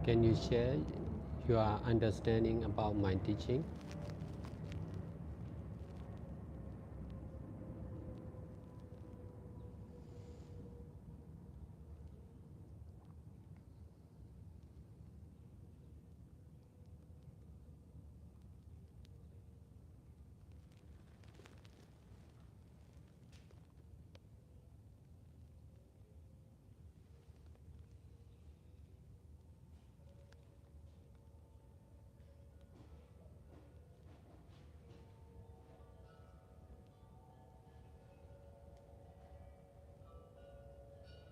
Can you share your understanding about my teaching?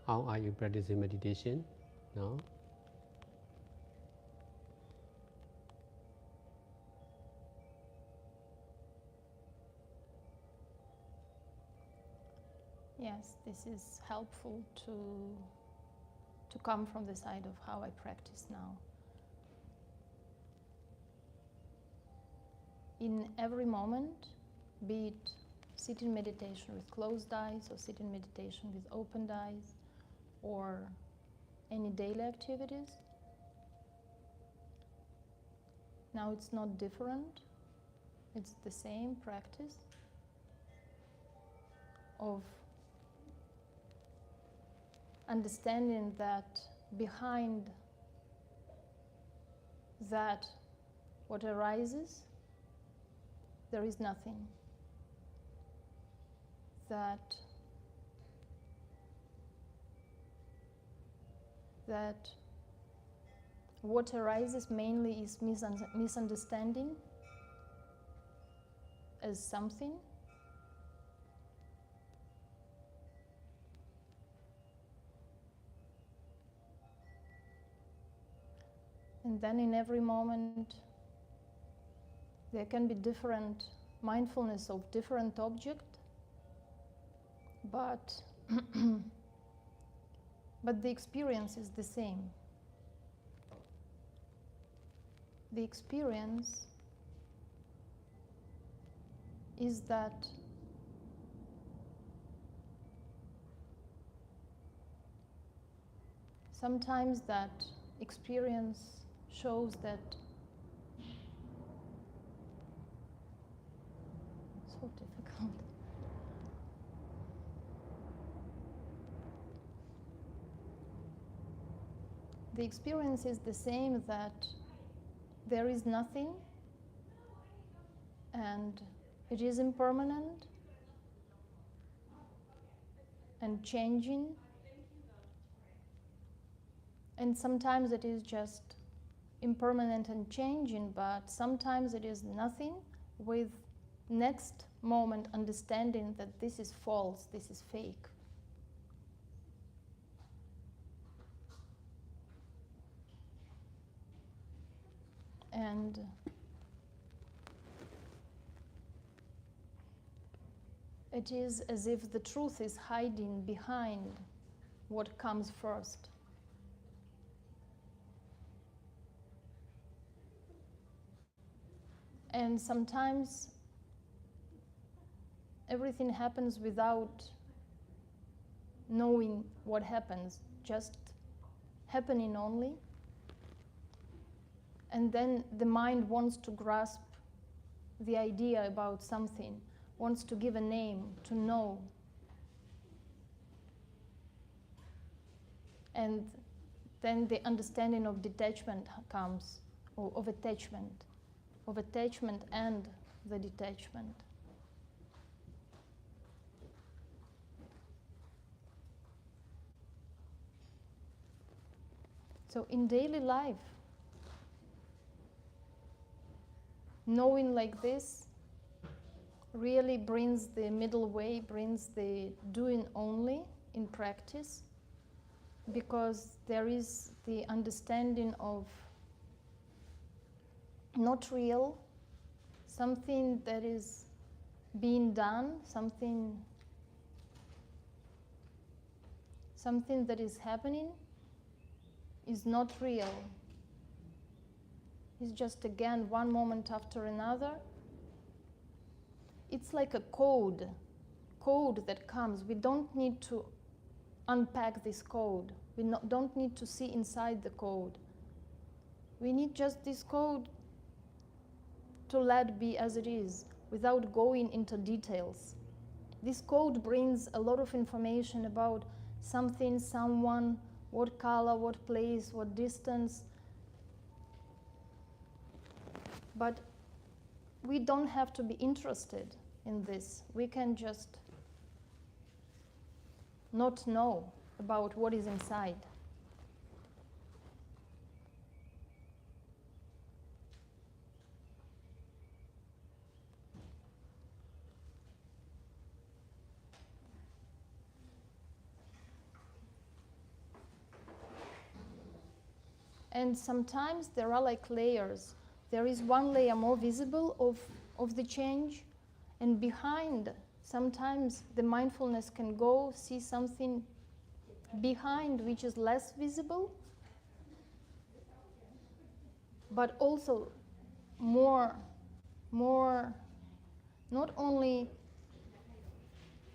How are you practicing meditation now? Yes, this is helpful to come from the side of how I practice now. In every moment, be it sitting meditation with closed eyes or sitting meditation with opened eyes or any daily activities, now it's not different, it's the same practice of understanding that behind that what arises, there is nothing. That what arises mainly is misunderstanding as something, and then in every moment there can be different mindfulness of different object, but but the experience is the same. The experience is that sometimes that experience shows that so difficult. The experience is the same, that there is nothing and it is impermanent and changing, and sometimes it is just impermanent and changing, but sometimes it is nothing, with next moment understanding that this is false, this is fake. And it is as if the truth is hiding behind what comes first. And sometimes everything happens without knowing what happens, just happening only. And then the mind wants to grasp the idea about something, wants to give a name, to know. And then the understanding of detachment comes, or of attachment and the detachment. So in daily life, knowing like this really brings the middle way, brings the doing only in practice, because there is the understanding of not real, something that is being done, something that is happening is not real. It's just, again, one moment after another. It's like a code that comes. We don't need to unpack this code. We don't need to see inside the code. We need just this code to let be as it is, without going into details. This code brings a lot of information about something, someone, what color, what place, what distance. But we don't have to be interested in this. We can just not know about what is inside. And sometimes there are like layers. There is one layer more visible of the change, and behind, sometimes the mindfulness can go see something behind which is less visible, but also more, not only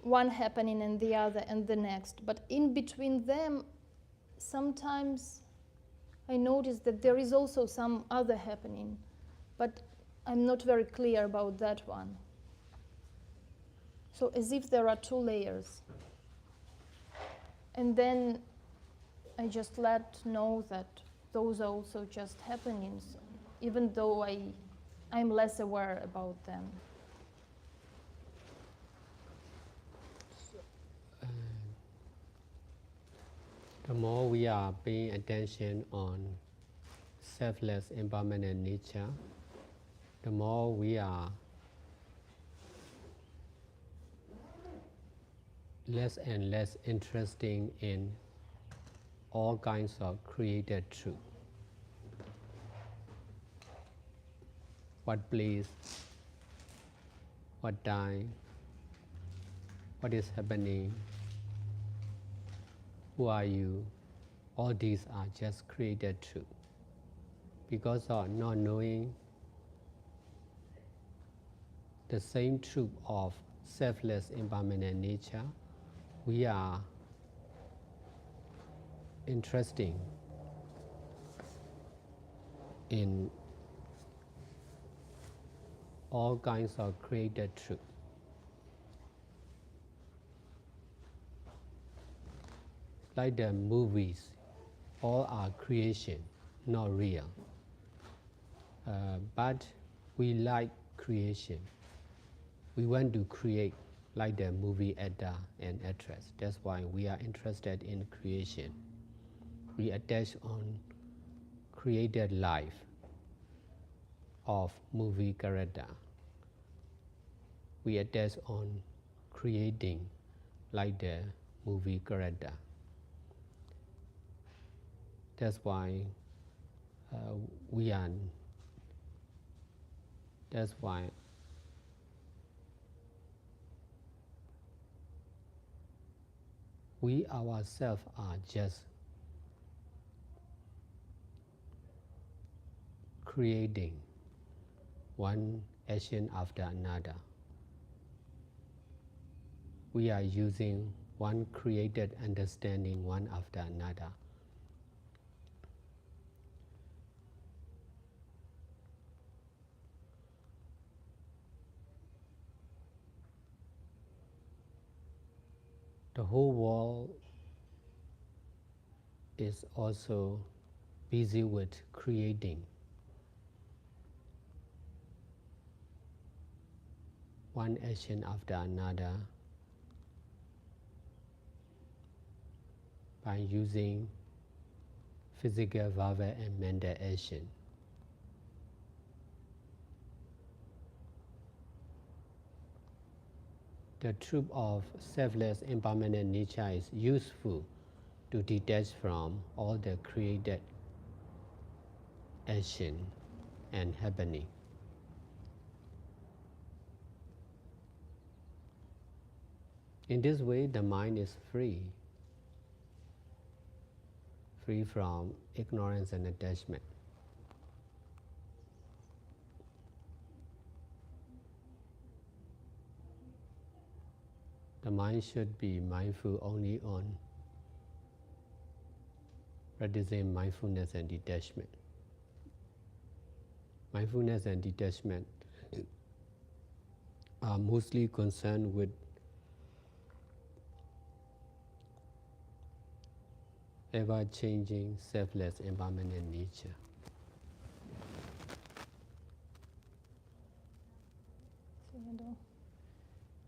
one happening and the other and the next, but in between them, sometimes I notice that there is also some other happening, but I'm not very clear about that one. So as if there are two layers. And then I just let know that those are also just happenings, even though I'm less aware about them. The more we are paying attention on selfless impermanent nature, the more we are less and less interested in all kinds of created truth. What place, what time, what is happening, who are you? All these are just created truth. Because of not knowing the same truth of selfless impermanent nature, we are interested in all kinds of created truth. Like the movies, all are creation, not real. But we like creation. We want to create like the movie actor and actress. That's why we are interested in creation. We attach on created life of movie character. We attach on creating like the movie character. That's why we ourselves are just creating one action after another. We are using one created understanding one after another. The whole world is also busy with creating one action after another by using physical, verbal, and mental action. The truth of selfless impermanent nature is useful to detach from all the created action and happening. In this way, the mind is free from ignorance and attachment. The mind should be mindful only on practicing mindfulness and detachment. mindfulness and detachment are mostly concerned with ever-changing, selfless, impermanent nature.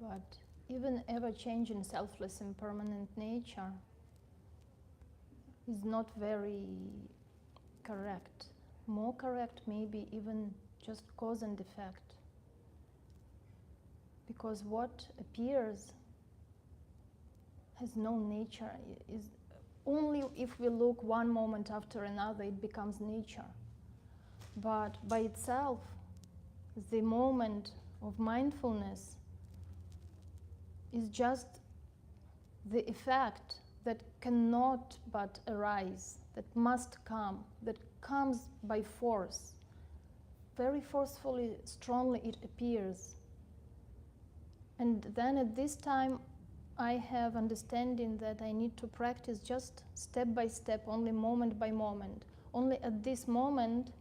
But even ever-changing, selfless, impermanent nature is not very correct. More correct, maybe even just cause and effect. Because what appears has no nature. Is only if we look one moment after another, it becomes nature. But by itself, the moment of mindfulness is just the effect that cannot but arise, that must come, that comes by force. Very forcefully, strongly it appears. And then at this time, I have understanding that I need to practice just step by step, only moment by moment. Only at this moment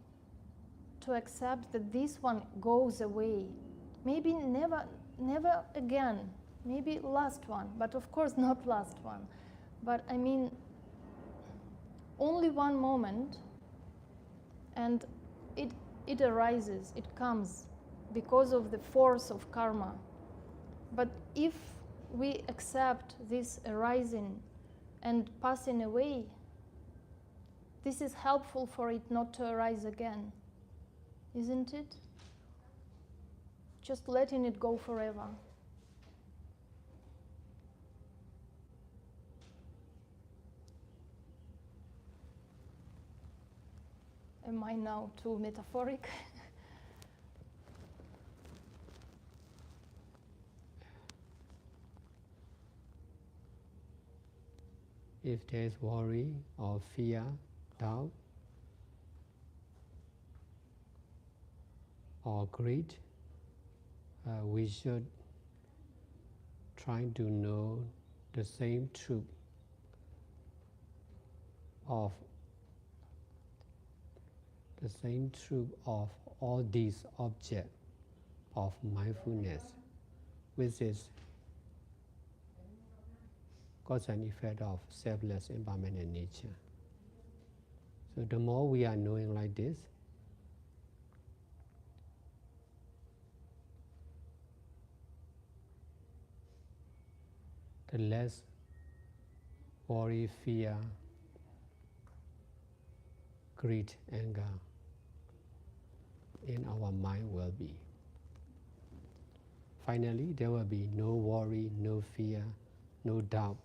to accept that this one goes away. Maybe never again. Maybe last one, but of course not last one. But I mean, only one moment, and it arises, it comes because of the force of karma. But if we accept this arising and passing away, this is helpful for it not to arise again, isn't it? Just letting it go forever. Am I now too metaphoric? If there is worry or fear, doubt, or greed, we should try to know the same truth of all these objects of mindfulness, which is cause and effect of selfless impermanent nature. So the more we are knowing like this, the less worry, fear, greed, anger in our mind will be. Finally, there will be no worry, no fear, no doubt,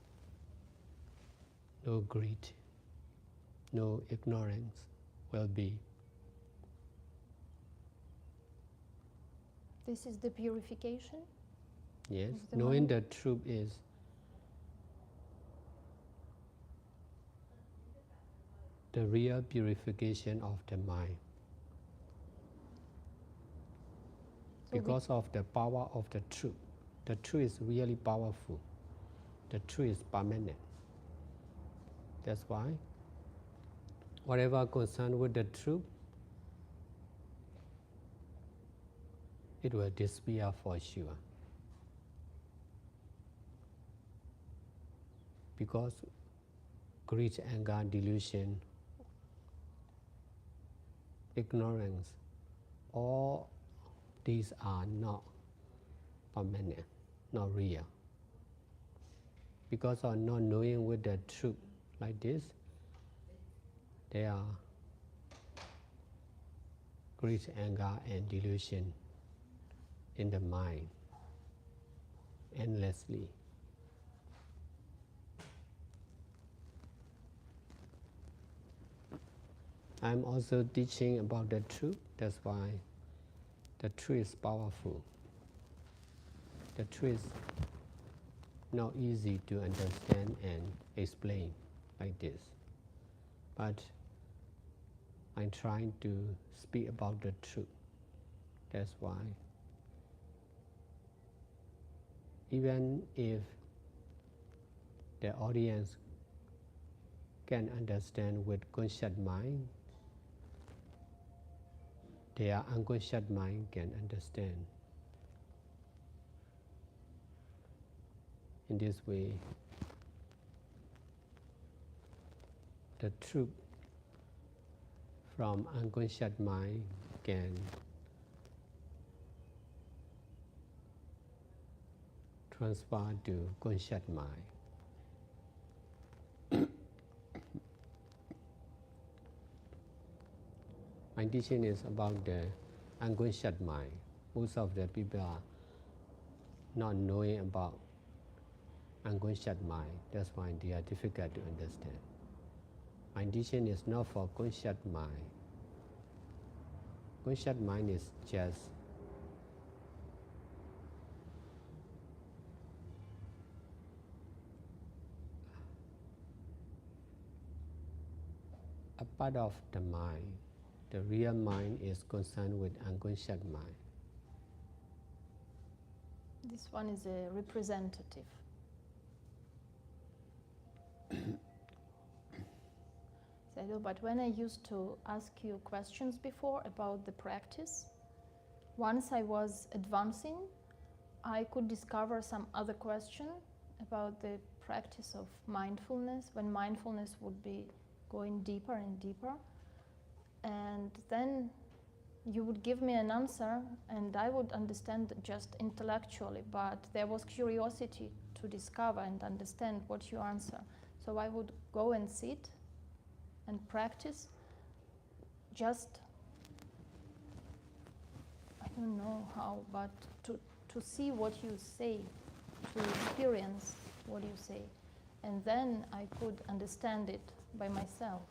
no greed, no ignorance will be. This is the purification? Yes, knowing the truth is the real purification of the mind. So because of the power of the truth. The truth is really powerful. The truth is permanent. That's why whatever concerned with the truth, it will disappear for sure. Because greed, anger, delusion, ignorance, all these are not permanent, not real. Because of not knowing with the truth like this, there are greed, anger, and delusion in the mind endlessly. I'm also teaching about the truth. That's why the truth is powerful. The truth is not easy to understand and explain like this. But I'm trying to speak about the truth. That's why even if the audience can understand with conscious mind, their unconscious mind can understand. In this way, the truth from unconscious mind can transfer to conscious mind. My teaching is about the unconscious mind. Most of the people are not knowing about unconscious mind. That's why they are difficult to understand. My teaching is not for conscious mind. Conscious mind is just a part of the mind. The real mind is concerned with unconscious mind. This one is a representative. But when I used to ask you questions before about the practice, once I was advancing, I could discover some other question about the practice of mindfulness, when mindfulness would be going deeper and deeper. And then you would give me an answer and I would understand just intellectually, but there was curiosity to discover and understand what you answer. So I would go and sit and practice just, I don't know how, but to see what you say, to experience what you say. And then I could understand it by myself.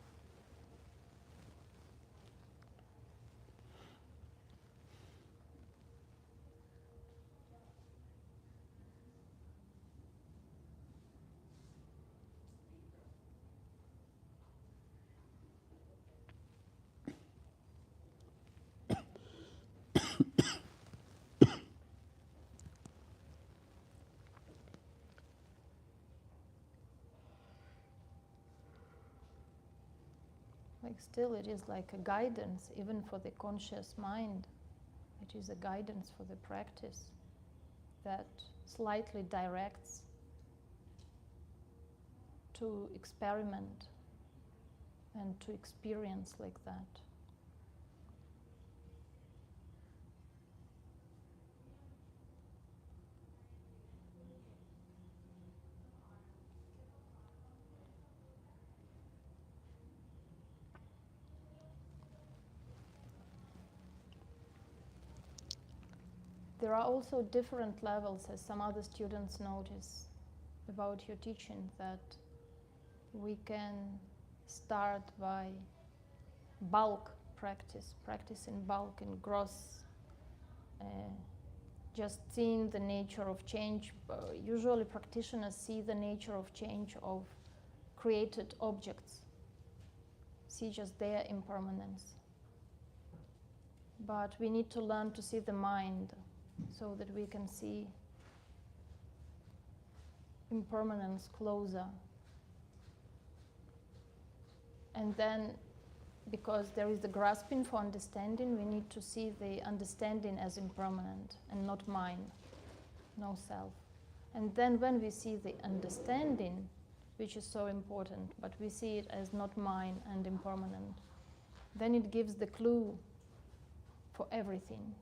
Like still it is like a guidance, even for the conscious mind. It is a guidance for the practice that slightly directs to experiment and to experience like that. There are also different levels, as some other students notice about your teaching, that we can start by bulk practice in bulk, in gross, just seeing the nature of change. Usually practitioners see the nature of change of created objects, see just their impermanence. But we need to learn to see the mind so that we can see impermanence closer. And then, because there is the grasping for understanding, we need to see the understanding as impermanent and not mine, no self. And then when we see the understanding, which is so important, but we see it as not mine and impermanent, then it gives the clue for everything,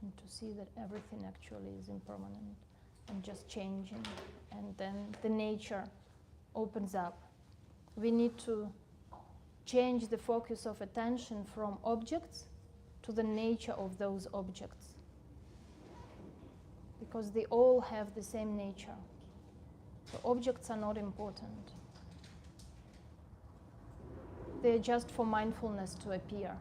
and to see that everything actually is impermanent and just changing. And then the nature opens up. We need to change the focus of attention from objects to the nature of those objects, because they all have the same nature. The objects are not important. They're just for mindfulness to appear.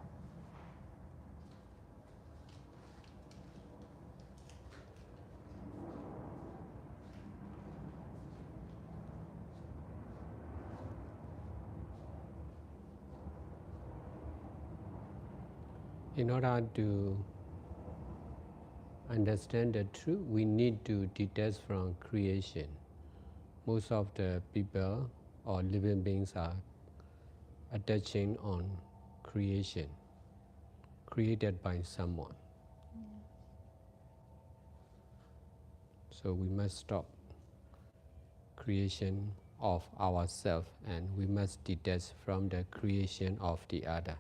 In order to understand the truth, we need to detach from creation. Most of the people or living beings are attaching on creation. created by someone. So we must stop creation of ourselves and we must detach from the creation of the other.